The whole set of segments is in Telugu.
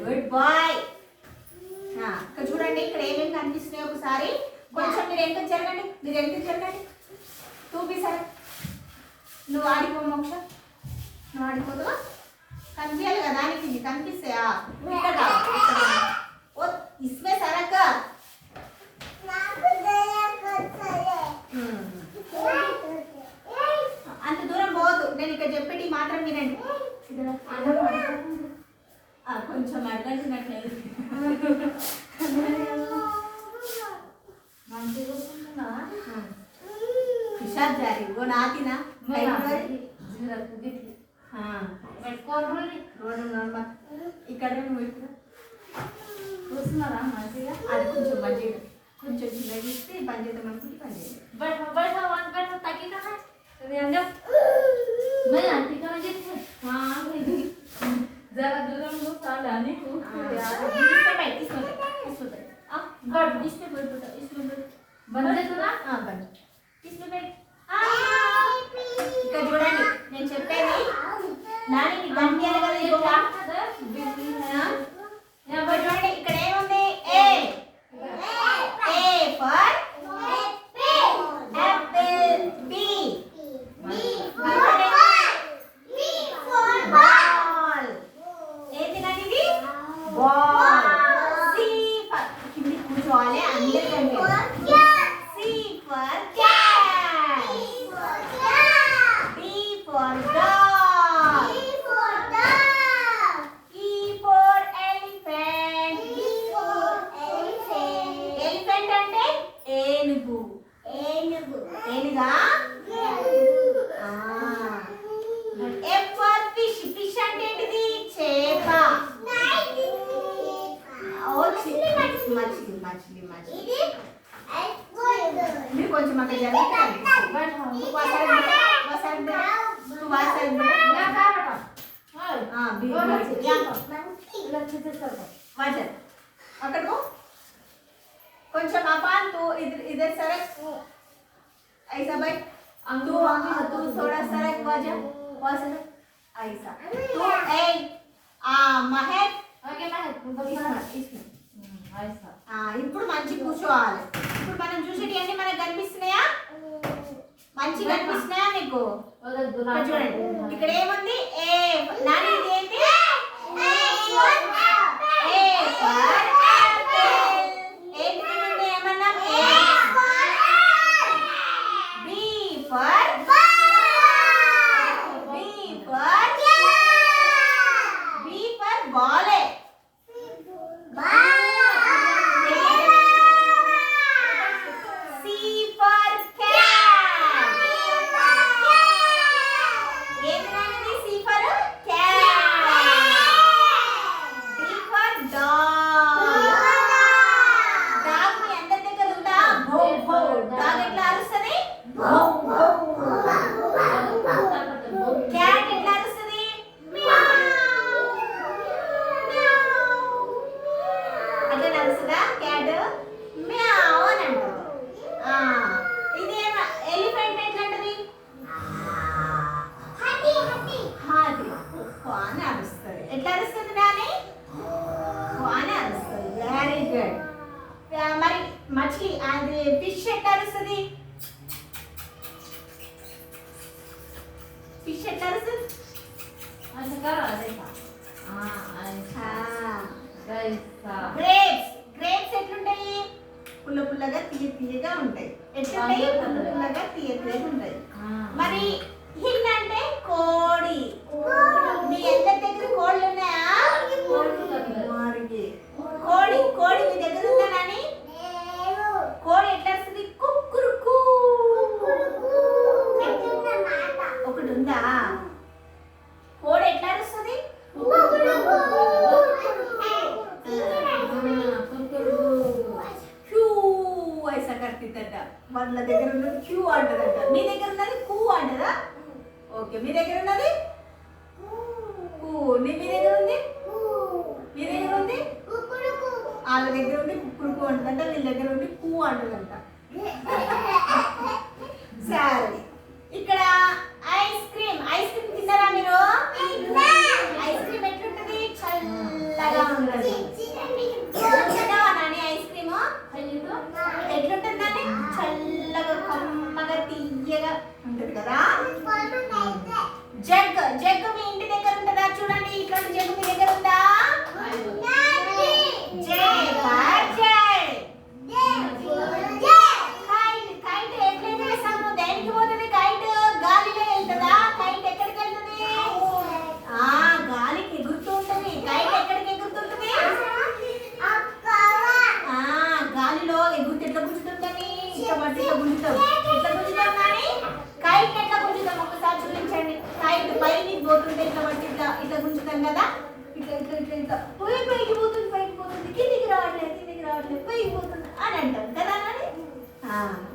Good bye. ఇక్కడ చూడండి, ఇక్కడ ఏమేమి కనిపిస్తున్నాయి ఒకసారి కొంచెం మీరు ఎంత జరగండి. చూపిస్తారా? నువ్వు ఆడిపో మోక్ష, నువ్వు ఆడిపోదువా? కనిపించాలి కదా, దానికి కనిపిస్తాయా? ఇస్మే సరక అంత దూరం పోవద్దు, నేను ఇక్కడ చెప్పేటి మాత్రం వినండి. కొంచెం అడగంటున్నట్లేదు. हिसाब जारी वो नाती ना ఇక్కడ చూస్తున్నారా మంచిగా? అది కొంచెం మంచిగా కొంచెం చిన్నగిస్తే పని చేద్దాం అనుకుంటే పని చేయాలి. जरा दूर चाला నీకు ఇక్కడ చూడండి, నేను చెప్పేది నానికి గంటలు కదా. చూడండి ఇక్కడ ఏముంది? A for apple, B ball. ఏంటి నాని ఇది? బాల్. సి ఫర్ కింది కూర్చోవాలి అందరికంటే. C for cat. D for dog. E for elephant. Elephant అంటే ఏనుగు. ఏనుగా? F for fish. ఫిష్ అంటే ఏంటిది? చేప. మछली మీరు కొంచెం అక్కడ జరుగుతుంది. अगर वो కొంచెం अपान तो इधर सरक ऐसा बैठ तू थोड़ा सरक वजह सरक ऐसा तो ए महक ఓకే महक इसमें ऐसा ఇప్పుడు మంచి కూర్చోవాలి. ఇప్పుడు మనం చూసేటివన్నీ మనకు కనిపిస్తున్నాయా? మంచి కనిపిస్తున్నాయా మీకు? చూడండి ఇక్కడ ఏముంది? ఏ నాని ఇది ఏంటి? A for apple. ఏంటి ఏమన్నా? B for ball. మరి మछली అది ఫిష్ ఎట్లా అరుస్తుంది? ఫిష్ ఎట్లా అరుస్తుంది? గ్రేప్స్ ఎట్లుంటాయి? పుల్లగా తీయగా ఉంటాయి. ఎట్లుంటాయి? పుల్లగా తీయగా ఉంటాయి. మరి హిన్ అంటే కోడి. మీ అందరి దగ్గర కోళ్ళు ఉన్నాయా? కోడి మీ దగ్గర ఉందా నాని? కోడి ఎట్లా వస్తుంది? కుక్కురుకు. ఒకటి ఉందా? కోడి ఎట్లా వస్తుంది? ऐसा करती వాళ్ళ దగ్గర ఉన్నది క్యూ అంటదంట. మీ దగ్గర ఉన్నది కూ అంటదా? ఓకే, మీ దగ్గర ఉన్నది కూ. మీ దగ్గర ఉంది? మీ దగ్గర ఉంది? వాళ్ళ దగ్గర ఉంది కుక్కురుకు అంటదంట, వీళ్ళ దగ్గర ఉంది కూ అంటదంట. సరే, ఇక్కడ ఐస్ క్రీమ్ తిన్నారా మీరు? ఐస్ క్రీమ్ ఎట్లుంటది? చల్లగా బాగుంటుంది. నాని ఐస్ క్రీమ్ ఎట్లుంటుందని చల్లగా కమ్మగా తీయగా ఉంటుంది కదా. జగ్ జగ్ మీ ఇంటి దగ్గర ఉంటుందా? చూడండి ఇట్లాంటి జగ్ మీ దగ్గర ఉందా? కైట్ ఎట్లా చేస్తాము? దేనికి పోతుంది కైట్? గాలిలో వెళ్తుందా? కైట్ ఎక్కడికి వెళ్తుంది? గాలికి ఎగురుతూ ఉంటుంది. కైట్ ఎక్కడికి ఎగురుతుంటుంది? గాలిలో ఎగురుతూ ఎట్లా గుంజుతుందని ఇట్లా గుంజుతాం. ఇట్లా గుంజుతాం కానీ కైట్ ఎట్లా గుంజుతాం ఒకసారి చూపించండి. కైట్ పైకి పోతుంటే ఇట్లా బట్టి ఇట్లా ఇట్లా గుంజుతాం కదా. ఇట్లా ఇట్లా ఇట్లా ఇట్లా పైకి పోతుంది కిందికి రావట్లేదు పైకి పోతుంది అని అంటాం కదా.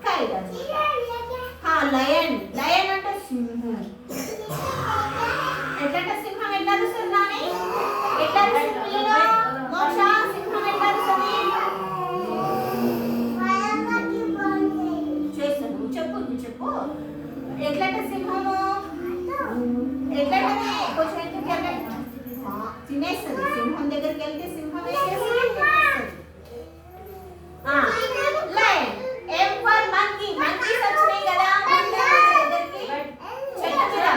కైట్ లయన్ లయన్ అంటే సింహం. ఎట్లంటే సింహం ఎట్లా అరుస్తుంది నాని? ఎట్లా అరుస్తుంది మోక్ష? సింహం ఎట్లా అరుస్తుంది? చేస్తాను చెప్పు ఎట్లంటే సింహము ఎట్లంటే కొంచెం తినేస్తుంది. సింహం దగ్గరికి వెళ్తే సింహం ఏం చేస్తుంది? Lion. M for monkey. Monkeys వచ్చినాయి కదా దగ్గరికి చెట్టు మీద.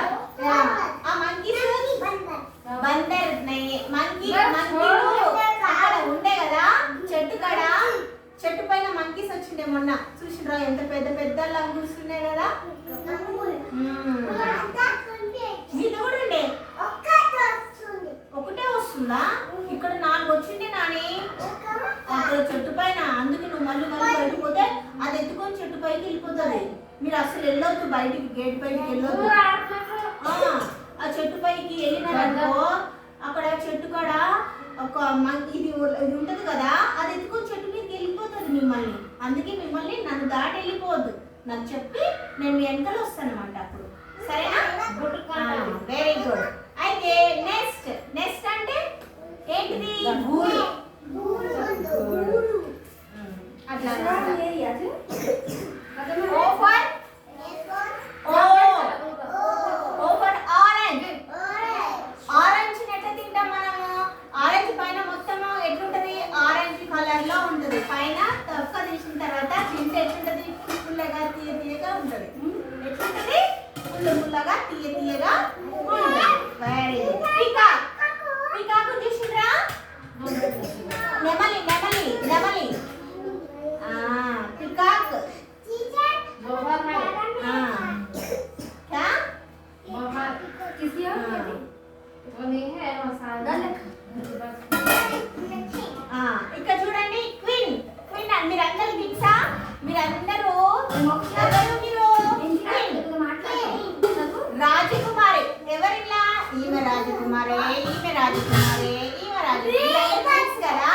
ఆ మంకీస్ బందర్ మంకీలు అక్కడ ఉండే కదా చెట్టు కాడ. చెట్టు పైన మంకీస్ వచ్చిండే మొన్న చూసిరా ఎంత పెద్ద పెద్ద కూర్చున్నాయి కదా. మీది కూడా ఉండే ఒకటే వస్తుందా? ఇక్కడ 4 వచ్చిండే నాని అక్కడ చెట్టు పైన. అందుకే నువ్వు మళ్ళీ బయటపోతే అది ఎత్తుకొని చెట్టు పైకి వెళ్ళిపోతుంది. మీరు అసలు వెళ్ళొద్దు బయటికి, గేట్ బయటికి వెళ్ళొద్దు. ఆ చెట్టు పైకి వెళ్ళినారనుకో అక్కడ చెట్టు కాడ ఒక ఇది ఉంటుంది కదా, అది ఎత్తుకొని చెట్టు మీదకి వెళ్ళిపోతుంది మిమ్మల్ని. అందుకే మిమ్మల్ని నన్ను దాటి వెళ్ళిపోవద్దు, నాకు చెప్పి నేను మీ వెనకాల వస్తాను అనమాట అప్పుడు. సరేనా? Very good. అయితే నెక్స్ట్ అంటే ఏంటిది? గూడు. అట్లా ఆరెంజ్ ఎట్లా తింటాం మనము? ఆరెంజ్ పైన మొత్తం ఎట్లుంటది? ఆరెంజ్ కలర్ లో ఉంటది. పైన తొక్క తీసిన తర్వాత తింటే ఎట్లుంటది? పుల్లగా తీయగా ఉంటది. ఎట్లుంటది? పుల్లగా తీయగా ఉంటది. Very good. పీకాక్ చూసిండ్రా? నెమలి पीकॉक क्या किसी और वो नहीं है मसाला ఇక్కడ చూడండి క్వీన్ మీరందరూ తెలుసా? మీరందరూ రాజకుమారి. ఎవరిలా? ఈమె రాజకుమారి కదా.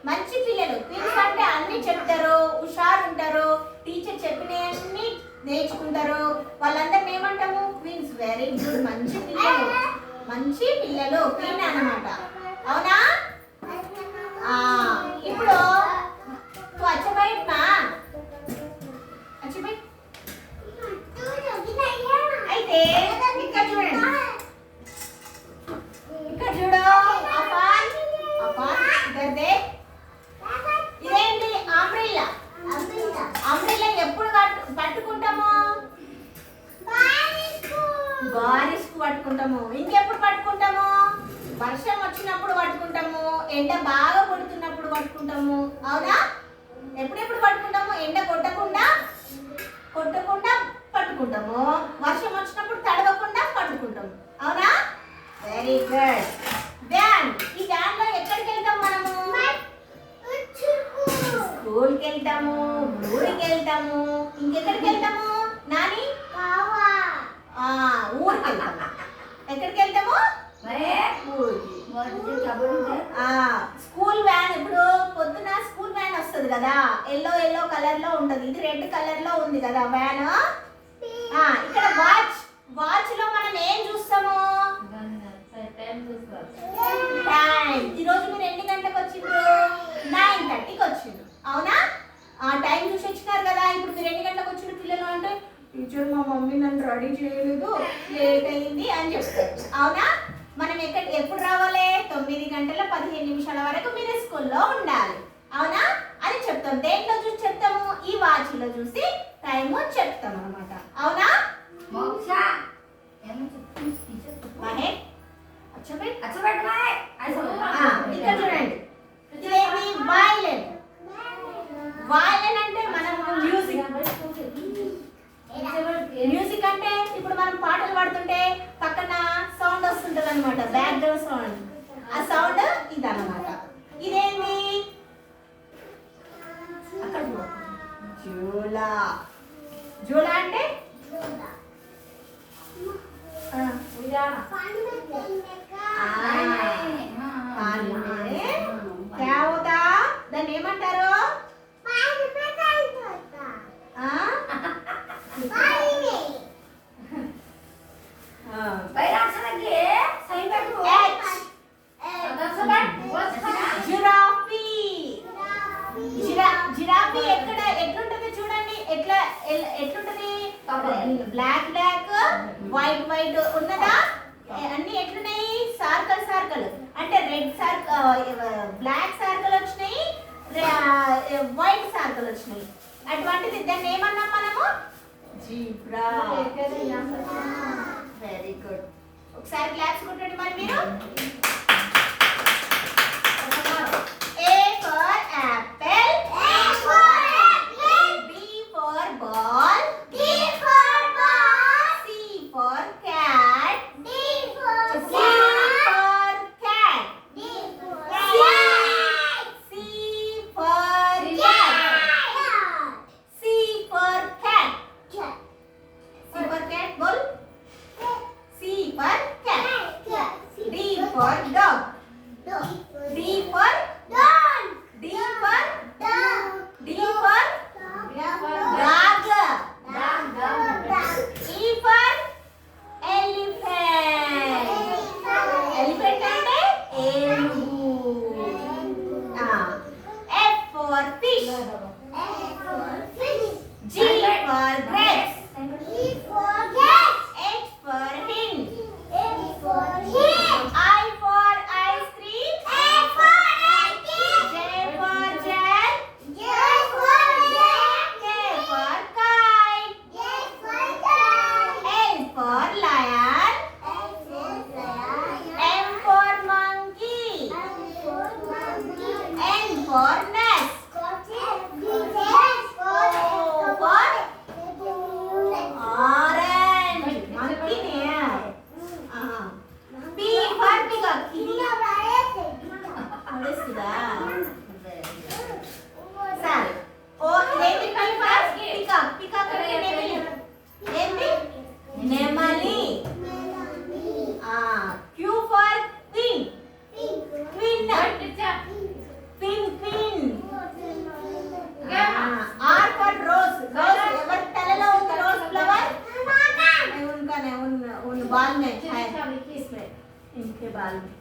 మంచి పిల్లలు. క్వీన్స్ అంటే అన్ని చెప్తారు, హుషారు ఉంటారు, టీచర్ చెప్పినవన్నీ నేర్చుకుంటారు. వాళ్ళందరినీ ఏమంటాము? క్వీన్స్. Very good. మంచి పిల్లలు క్వీన్ అన్నమాట. అవునా? ఇప్పుడు అయితే ఇక్కడ చూడండి, ఇదేంటి? అంబ్రెల్లా ఎప్పుడు పట్టుకుంటాము? బారిస్కు పట్టుకుంటాము. ఇంకెప్పుడు పట్టుకుంటాము? వర్షం వచ్చినప్పుడు పట్టుకుంటాము, ఎండ బాగా కొడుతున్నప్పుడు పట్టుకుంటాము. అవునా? ఎప్పుడెప్పుడు పట్టుకుంటాము? ఎండ కొట్టకుండా పట్టుకుంటాము, వర్షం వచ్చినప్పుడు తడవకుండా పట్టుకుంటాము. అవునా? Very good. వ్యాన్. ఈ వ్యాన్ లో ఎక్కడికి వెళ్తాం మనము? స్కూల్కి వెళ్తాము, ఊరికి వెళ్తాము, ఇంకెక్కడికి వెళ్తాము నాని? ఊరికి వెళ్తాము. ఎక్కడికి వెళ్తాము? School van. ఇప్పుడు పొద్దున స్కూల్ వ్యాన్ వస్తుంది కదా, ఎల్లో కలర్ లో ఉంటది. ఇది రెడ్ కలర్ లో ఉంది కదా వ్యాన్. ఇక్కడ వాచ్ లో మనం ఏం చూస్తాము? టైం. ఈరోజు మీరు ఎన్ని గంటలకు వచ్చిండ్రు? 9:30కి వచ్చిండ్రు. అవునా? టైం చూసి వచ్చినారు కదా. ఇప్పుడు మీరు ఎన్ని గంటలకు వచ్చిన పిల్లలు అంటే, టీచర్ మా మమ్మీ నన్ను రెడీ చేయలేదు, లేట్ అయింది అని చెప్తారు. అవునా? మనం ఎప్పుడు రావాలి? 9:15 నిమిషాల వరకు మీరు స్కూల్లో ఉండాలి. అవునా అని చెప్తాం. దేంట్లో చూసి చెప్తాము? ఈ వాచ్లో చూసి టైము చెప్తాం అనమాట. అవునా? ఇక్కడ చూడండి, ఇదేంటి? వయలిన్. వయలిన్ అంటే మనం మ్యూజిక్ అంటే ఇప్పుడు మనం పాటలు పాడుతుంటే పక్కన సౌండ్ వస్తుంటది అనమాట, బ్యాక్గ్రౌండ్ సౌండ్. ఆ సౌండ్ ఇదన్నమాట. ఇదేంటి? అక్కడ జూలా. జూలా అంటే దాన్ని ఏమంటారు? జిరాఫీ ఎట్లుంటది చూడండి, ఎట్లుంటది? బ్లాక్ బ్లాక్ వైట్ వైట్ ఉన్నదా? అన్ని ఎట్లున్నాయి? సర్కిల్ సర్కిల్ అంటే రెడ్ సర్కిల్, బ్లాక్ సర్కిల్ వచ్చినాయి, వైట్ సర్కిల్ వచ్చినాయి. అటువంటిది దాన్ని ఏమన్నాం మనము? జీబ్రా. Very good. ఒకసారి క్లాప్స్ కొట్టండి మరి మీరు. A for apple. A for apple. B for ball. B for ball. C for cat. D for cat. D for cat. C for cat. C for cat. C for cat. Bol. C for cat. D for dog. D for dog. D for dog. D for dog. E for elephant. Elephant అంటే ఏనుగు. F for fish. G for grapes. H for hen. I for ice cream. J for jet. K for kite. L for lion. M for monkey. N for nest. O for orange. Monkey ne. P for peacock. నడుస్తుందా? సరే. ఓ ఇదేంటి? P for peacock. Peacock అంటే ఏంటి? నెమలి. Q for queen. Queen. Queen. R for rose. Rose ఎవరి తలలో ఉంది? Rose flower. उन बाल में है इसमें, इनके बाल में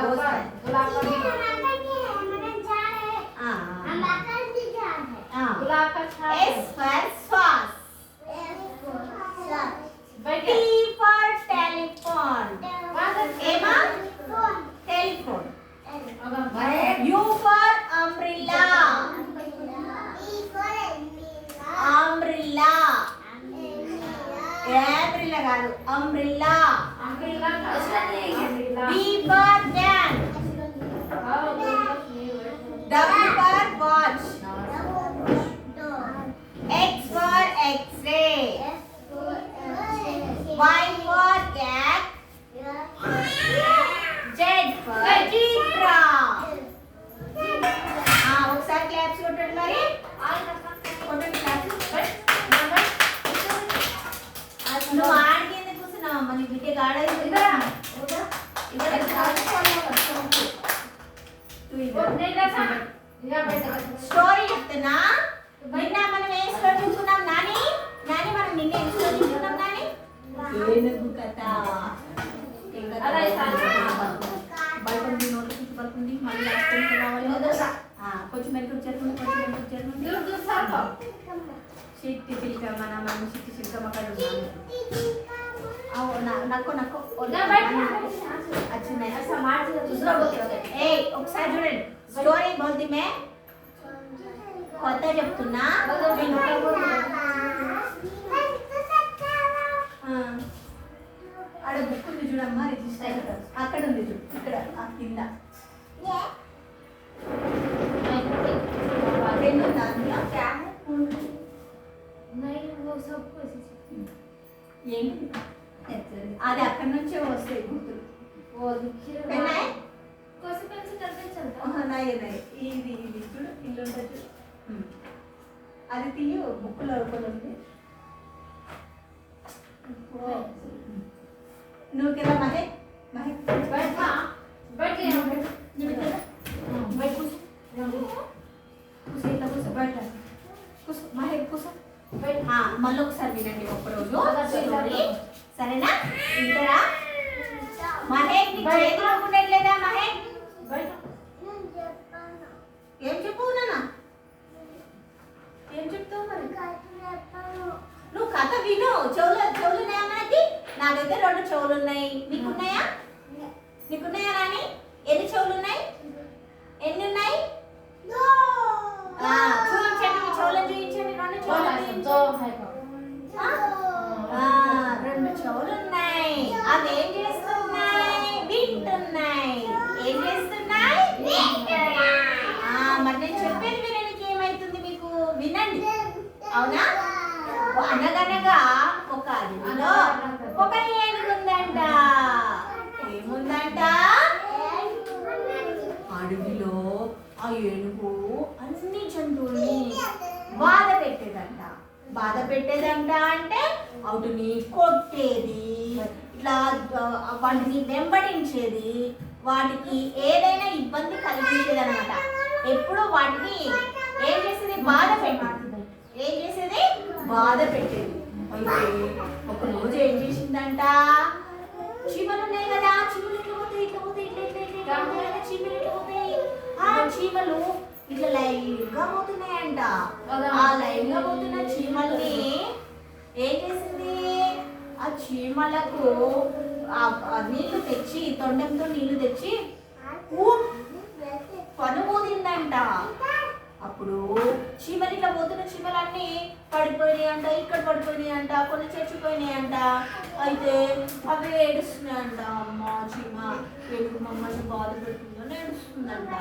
रोज है. गुलाब का S for श्वास. T for telephone. एमा telephone. U for umbrella. Umbrella. umbrella కాదు, umbrella. B for van. W for watch. X for X-ray. Y for cat. Z for zebra. ఒకసారి క్లాప్స్ కొట్టండి మరి. కొట్టండి క్లాప్స్. నువ్వు ఆడికి ఎందుకు కూర్చున్నావు? మన బిడ్డకి ఆడేది స్టోరీ చెప్తున్నా. నిన్న మనం ఏ స్టోరీ చూసుకున్నాం నాని? మనం నిన్న ఏ స్టోరీ చూసుకున్నాం నాని? ఏనుగు కథ. బయటది నోట్లో పిచ్చి పడుతుంది, మళ్ళీ లాస్ట్ రావాలి. కొంచెం మెరుగు జరుగుతుంది, చిట్టి చిల్క మన చిట్టి చిల్క అక్కడ ఉన్నాము. నక్కో నక్కో ना बैठ ना अच्छा नहीं ऐसा मार दिया दूसरा बोल ए ఒకసారి చూడండి స్టోరీ బోల్ది మే కొత్త చెప్తున్నా నేను ఆడ బుక్ ఉంది చూడమ్మా రిజిస్టర్ అక్కడ ఉంది చూడు ఇక్కడ ఆ కింద రెండు దాంట్లో नहीं वो सब कुछ ఏంటి అది అక్కడ నుంచే వస్తాయి గుర్తులు वो लिखे పెన్నా कौन से पेन से करते चलता నాయే ఇది ఇది చూడు ఇల్లు ఉంటుంది చూడు అది తీయు బుక్లో ఒకటి ఉంది నువ్వు కదా మహేక్ మహేక్ बैठ हाँ बैठ गया बैठ నువ్వు కదా बैठ कुछ కూర్చో ఇట్లా కూర్చో బయట కూర్చో మహేక్ కూర్చో बैठ మళ్ళీ ఒకసారి వినండి ఒక్కరోజు స్టోరీ సరేనా ఇంటరా మహేక్ నీ చేతిలో ఉండట్లేదా మహేక్ बैठ ఏం చెప్పు నాన్న ఏం చెప్తావు మరి నువ్వు కథ విను చెవులు ఉన్నాయా మనకి నాకైతే 2 చెవులు ఉన్నాయి నీకున్నాయా నీకున్నాయా రాని ఎన్ని చెవులు ఉన్నాయి ఎన్ని ఉన్నాయి చూపించండి మీ చెవులను చూపించండి 2 చెవులు तो है రెండు చెవులు ఉన్నాయి అవి ఏం చేస్తున్నాయి వింటున్నాయి ఏం చేస్తున్నాయి మరి నేను చెప్పేది వినడానికి ఏమైతుంది మీకు వినండి అవునా అనగనగా ఒక అడవిలో ఒక ఏనుగు ఉందంట ఏముందంట అడవిలో ఆ ఏనుగు అన్ని జంతువుల్ని బాధ పెట్టేదంట అంటే వాటిని కొట్టేది ఇట్లా వాటిని వెంబడించేది వాటికి ఏదైనా ఇబ్బంది కలిగించేది అనమాట ఎప్పుడు వాటిని ఏం చేసేది బాధ పెట్టేది బాధ పెట్టేది అయితే ఒక రోజు ఏం చేసిందంట చీమలు ఉన్నాయి కదా చీమలు ఇట్లా పోతాయి ఇట్లా చీమలు ఇట్లా పోతాయి ఆ చీమలు ఇట్లా లైన్గా పోతున్నాయంట ఆ లైన్గా పోతున్న చీమల్ని ఏం చేసింది ఆ చీమలకు నీళ్లు తెచ్చి తొండంతో నీళ్లు తెచ్చి పనుమోదిందంట అప్పుడు చీమలు ఇట్లా పోతున్న చీమలన్నీ పడిపోయినాయి అంట ఇక్కడ పడిపోయినాయి అంట కొన్ని చచ్చిపోయినాయి అంట అయితే అవి ఏడుస్తున్నాయంట అమ్మ చీమ ఏడుగు మమ్మల్ని బాధ పెడుతుందని ఏడుస్తుందంట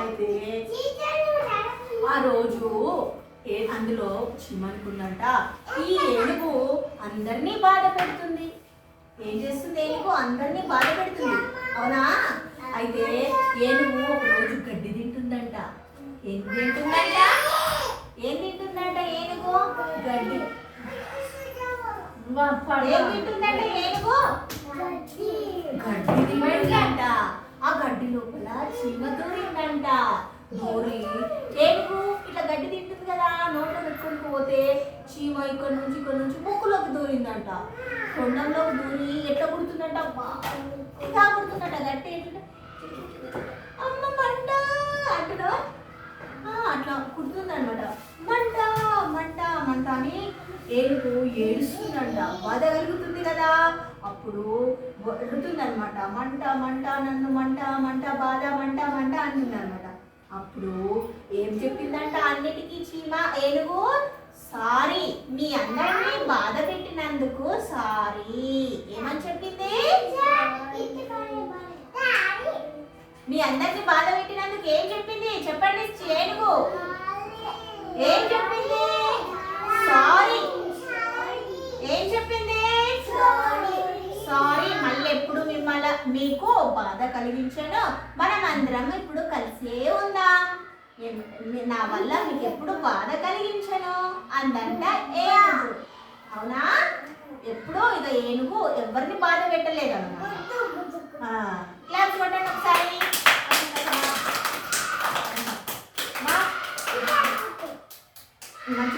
అయితే ఆ రోజు అందులో చీమ అనుకుందంట ఈ ఏనుగు అందరినీ బాధ పెడుతుంది ఏం చేస్తుంది ఏనుగు అందరినీ బాధ పెడుతుంది అవునా అయితే ఏనుగు ఒక రోజు గడ్డి తింటుందంట ఏం తింటుందంట ఏనుగు గడ్డి ఏం తింటుందంట ఏనుగు గడ్డి తింటుందంట ఆ గడ్డి లోపల చీమ దూరిందంట దూరి ఏనుగు ఇట్లా గడ్డి తింటుంది కదా నోట్లో పెట్టుకొని పోతే చీమ ఇక్కడ నుంచి ముక్కులోకి దూరిందంట కొండంలోకి దూరి ఎట్లా కుడుతుందంట బాగా కుడుతుందంట గట్టి ఎట్లా అమ్మ మంట అంటున్నా అట్లా కుడుతుంది అనమాట మంట అని ఏనుగు ఏడుస్తుందంట బాధ కలుగుతుంది కదా అప్పుడు అడుగుతుంది అనమాట మంట నన్ను మంట బాధ మంట అంటుంది అనమాట అప్పుడు ఏం చెప్పిందంట అన్నిటికీ చీమ ఏనుగు సారీ మీ అందరినీ బాధ పెట్టినందుకు సారీ ఏమని చెప్పింది మీ అందరినీ బాధ పెట్టినందుకు ఏం చెప్పింది చెప్పండి ఏనుగు ఏం చెప్పింది సారీ ఏం చెప్పింది సారీ మళ్ళీ ఎప్పుడు మిమ్మల్ని మీకు బాధ కలిగించాను మనం అందరం ఇప్పుడు కలిసే ఉందాం నా వల్ల మీకు ఎప్పుడు బాధ కలిగించను అందంట ఏనుగు అవునా ఎప్పుడూ ఇక ఏనుగు ఎవరిని బాధ పెట్టలేదు అన్నమాట క్లాస్ కొట్టండి ఒకసారి మంచి